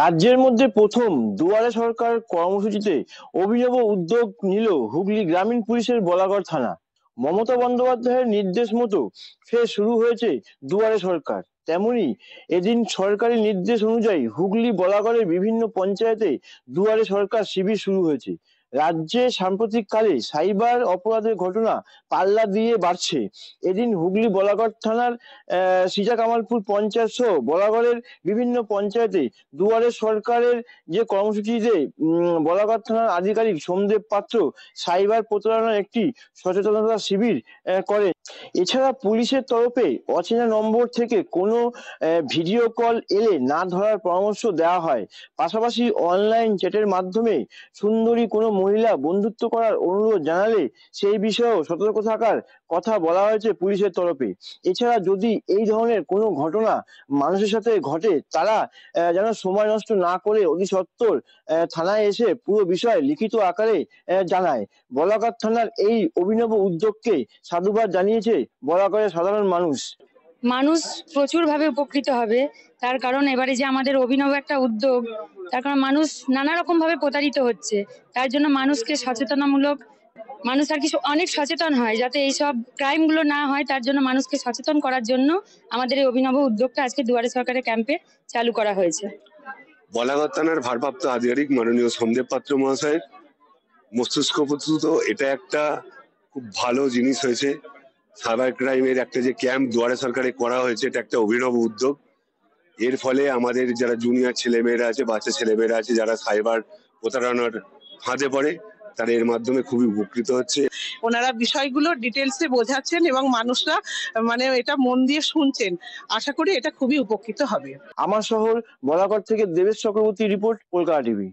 রাজ্যের মধ্যে প্রথম দুয়ারে সরকার কর্মসূচিতে অভিনব উদ্যোগ নিল হুগলি গ্রামীণ পুলিশের বলাগড় থানা। মমতা বন্দ্যোপাধ্যায়ের নির্দেশ মতো ফের শুরু হয়েছে দুয়ারে সরকার। তেমনি এদিন সরকারি নির্দেশ অনুযায়ী হুগলি বলাগড়ের বিভিন্ন পঞ্চায়েতে দুয়ারে সরকার শিবির শুরু হয়েছে। রাজ্যে সাম্প্রতিককালে সাইবার অপরাধের ঘটনা পাল্লা দিয়ে বাড়ছে। এদিন হুগলি বলাগড় থানার সিজা কামালপুর পঞ্চায়েত সহ বলাগড়ের বিভিন্ন পঞ্চায়েতে দুয়ারে সরকারের যে কর্মসূচিতে বলাগড় থানার আধিকারিক সোমদেব পাত্র সাইবার প্রতারণার একটি সচেতনতা শিবির করেন। এছাড়া পুলিশের তরফে অচেনা নম্বর থেকে কোনো ভিডিও কল এলে না ধরার পরামর্শ দেওয়া হয়। পাশাপাশি অনলাইন চ্যাটের মাধ্যমে সুন্দরী কোনো মহিলা বন্ধুত্ব করার অনুরোধ জানালে সেই বিষয়েও সতর্ক থাকার কথা বলা হয়েছে পুলিশের তরফে। এছাড়া যদি এই ধরনের কোনো ঘটনা মানুষের সাথে ঘটে, তারা যেন সময় নষ্ট না করে অতি সত্বর থানায় এসে পুরো বিষয় লিখিত আকারে জানায়। বলাগড় থানার এই অভিনব উদ্যোগকে সাধুবাদ জানিয়েছে বলাগড়ের সাধারণ মানুষ। মানুষ প্রচুর ভাবে উপকৃত হবে, তার কারণ এবারে যে আমাদের অভিনব একটা উদ্যোগ, তার কারণ মানুষ নানা রকম ভাবে প্রতারিত হচ্ছে। তার জন্য মানুষকে সচেতনামূলক, মানুষ আর কিছু অনেক সচেতন হয় যাতে এইসব ক্রাইম গুলো না হয়, তার জন্য মানুষকে সচেতন করার জন্য আমাদের এই অভিনব উদ্যোগটা আজকে দুয়ারে সরকারের ক্যাম্পে চালু করা হয়েছে। বলাগড় থানার ভারপ্রাপ্ত আধিকারিক মাননীয় সোমদেব পাত্র মহাশয়ের মস্তিষ্কপ্রসূত এটা একটা খুব ভালো জিনিস হয়েছে। সাইবার ক্রাইমের একটা যে ক্যাম্প দুয়ারে সরকারে করা হয়েছে, এটা একটা অভিনব উদ্যোগ। এর ফলে আমাদের যারা জুনিয়র ছেলেমেয়েরা আছে, বাচ্চা ছেলেমেয়েরা আছে, যারা সাইবার প্রতারণার ফাঁদে পড়ে, তারা এর মাধ্যমে খুবই উপকৃত হচ্ছে। ওনারা বিষয়গুলো ডিটেলসে বোঝাচ্ছেন এবং মানুষরা এটা মন দিয়ে শুনছেন। আশা করি এটা খুবই উপকৃত হবে। আমার শহর বলাগড় থেকে দেবেশ চক্রবর্তী রিপোর্ট, কলকাতা টিভি।